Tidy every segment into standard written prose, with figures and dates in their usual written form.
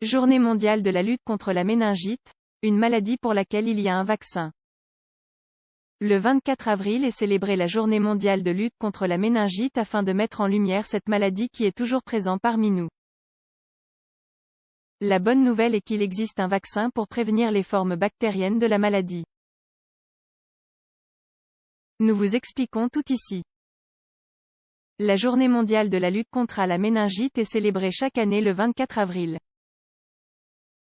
Journée mondiale de la lutte contre la méningite, une maladie pour laquelle il y a un vaccin. Le 24 avril est célébrée la Journée mondiale de lutte contre la méningite afin de mettre en lumière cette maladie qui est toujours présente parmi nous. La bonne nouvelle est qu'il existe un vaccin pour prévenir les formes bactériennes de la maladie. Nous vous expliquons tout ici. La Journée mondiale de la lutte contre la méningite est célébrée chaque année le 24 avril.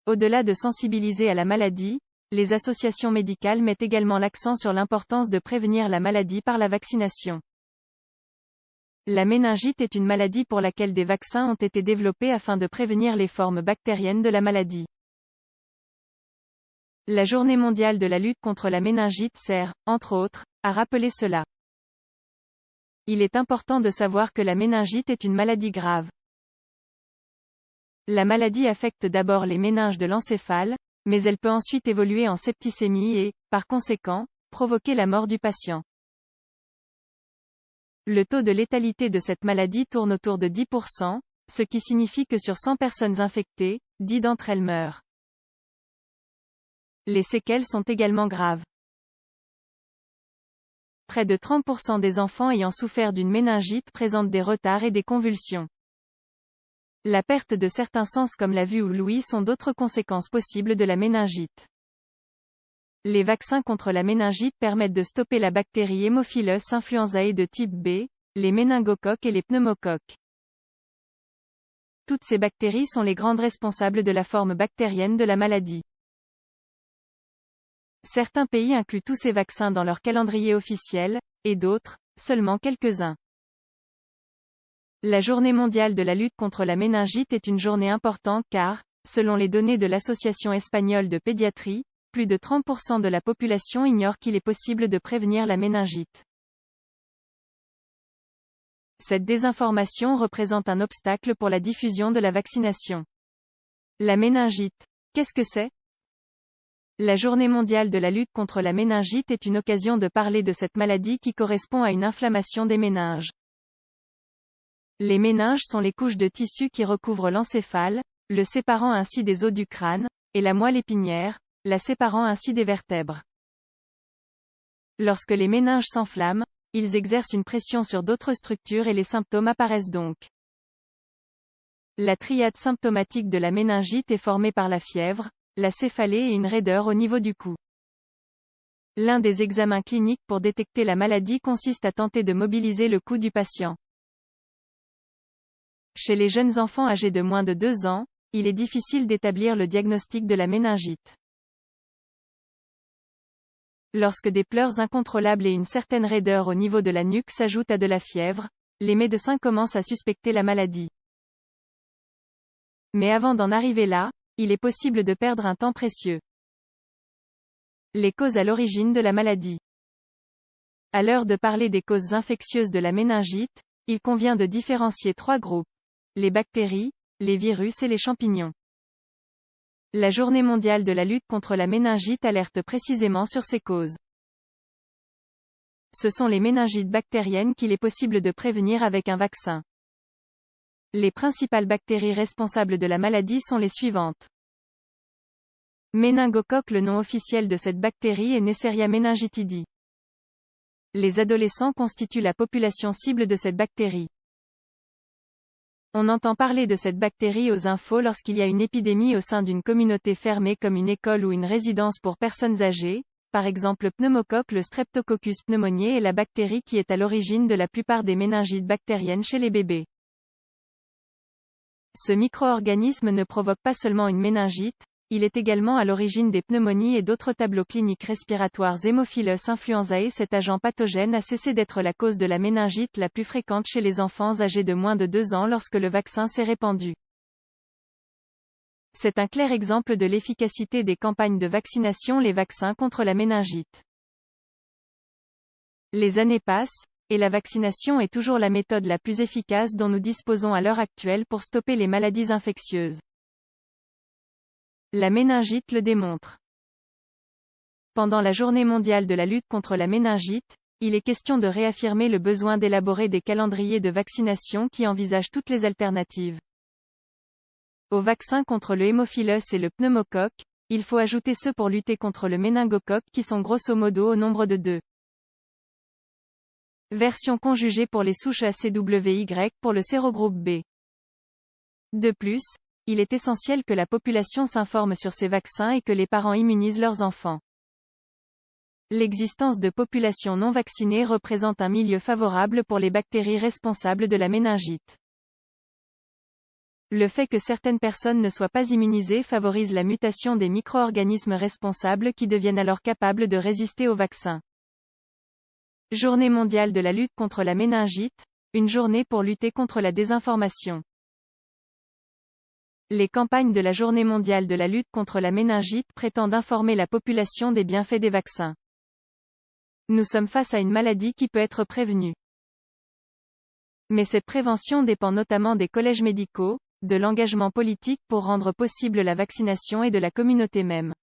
Au-delà de sensibiliser à la maladie, les associations médicales mettent également l'accent sur l'importance de prévenir la maladie par la vaccination. La méningite est une maladie pour laquelle des vaccins ont été développés afin de prévenir les formes bactériennes de la maladie. La Journée mondiale de la lutte contre la méningite sert, entre autres, à rappeler cela. Il est important de savoir que la méningite est une maladie grave. La maladie affecte d'abord les méninges de l'encéphale, mais elle peut ensuite évoluer en septicémie et, par conséquent, provoquer la mort du patient. Le taux de létalité de cette maladie tourne autour de 10%, ce qui signifie que sur 100 personnes infectées, 10 d'entre elles meurent. Les séquelles sont également graves. Près de 30% des enfants ayant souffert d'une méningite présentent des retards et des convulsions. La perte de certains sens comme la vue ou l'ouïe sont d'autres conséquences possibles de la méningite. Les vaccins contre la méningite permettent de stopper la bactérie Haemophilus influenzae de type B, les méningocoques et les pneumocoques. Toutes ces bactéries sont les grandes responsables de la forme bactérienne de la maladie. Certains pays incluent tous ces vaccins dans leur calendrier officiel, et d'autres, seulement quelques-uns. La Journée mondiale de la lutte contre la méningite est une journée importante car, selon les données de l'Association espagnole de pédiatrie, plus de 30% de la population ignore qu'il est possible de prévenir la méningite. Cette désinformation représente un obstacle pour la diffusion de la vaccination. La méningite. Qu'est-ce que c'est ? La Journée mondiale de la lutte contre la méningite est une occasion de parler de cette maladie qui correspond à une inflammation des méninges. Les méninges sont les couches de tissu qui recouvrent l'encéphale, le séparant ainsi des os du crâne, et la moelle épinière, la séparant ainsi des vertèbres. Lorsque les méninges s'enflamment, ils exercent une pression sur d'autres structures et les symptômes apparaissent donc. La triade symptomatique de la méningite est formée par la fièvre, la céphalée et une raideur au niveau du cou. L'un des examens cliniques pour détecter la maladie consiste à tenter de mobiliser le cou du patient. Chez les jeunes enfants âgés de moins de 2 ans, il est difficile d'établir le diagnostic de la méningite. Lorsque des pleurs incontrôlables et une certaine raideur au niveau de la nuque s'ajoutent à de la fièvre, les médecins commencent à suspecter la maladie. Mais avant d'en arriver là, il est possible de perdre un temps précieux. Les causes à l'origine de la maladie. À l'heure de parler des causes infectieuses de la méningite, il convient de différencier 3 groupes. Les bactéries, les virus et les champignons. La Journée mondiale de la lutte contre la méningite alerte précisément sur ces causes. Ce sont les méningites bactériennes qu'il est possible de prévenir avec un vaccin. Les principales bactéries responsables de la maladie sont les suivantes. Méningocoque. Le nom officiel de cette bactérie est Neisseria meningitidis. Les adolescents constituent la population cible de cette bactérie. On entend parler de cette bactérie aux infos lorsqu'il y a une épidémie au sein d'une communauté fermée comme une école ou une résidence pour personnes âgées, par exemple le pneumocoque. Le Streptococcus pneumoniae est la bactérie qui est à l'origine de la plupart des méningites bactériennes chez les bébés. Ce micro-organisme ne provoque pas seulement une méningite, il est également à l'origine des pneumonies et d'autres tableaux cliniques respiratoires. Haemophilus influenzae. Cet agent pathogène a cessé d'être la cause de la méningite la plus fréquente chez les enfants âgés de moins de 2 ans lorsque le vaccin s'est répandu. C'est un clair exemple de l'efficacité des campagnes de vaccination. Les vaccins contre la méningite. Les années passent, et la vaccination est toujours la méthode la plus efficace dont nous disposons à l'heure actuelle pour stopper les maladies infectieuses. La méningite le démontre. Pendant la Journée mondiale de la lutte contre la méningite, il est question de réaffirmer le besoin d'élaborer des calendriers de vaccination qui envisagent toutes les alternatives. Aux vaccins contre le hémophilus et le pneumocoque, il faut ajouter ceux pour lutter contre le méningocoque qui sont grosso modo au nombre de 2. Version conjugée pour les souches ACWY pour le sérogroupe B. De plus, il est essentiel que la population s'informe sur ces vaccins et que les parents immunisent leurs enfants. L'existence de populations non vaccinées représente un milieu favorable pour les bactéries responsables de la méningite. Le fait que certaines personnes ne soient pas immunisées favorise la mutation des micro-organismes responsables qui deviennent alors capables de résister aux vaccins. Journée mondiale de la lutte contre la méningite, une journée pour lutter contre la désinformation. Les campagnes de la Journée mondiale de la lutte contre la méningite prétendent informer la population des bienfaits des vaccins. Nous sommes face à une maladie qui peut être prévenue. Mais cette prévention dépend notamment des collèges médicaux, de l'engagement politique pour rendre possible la vaccination et de la communauté même.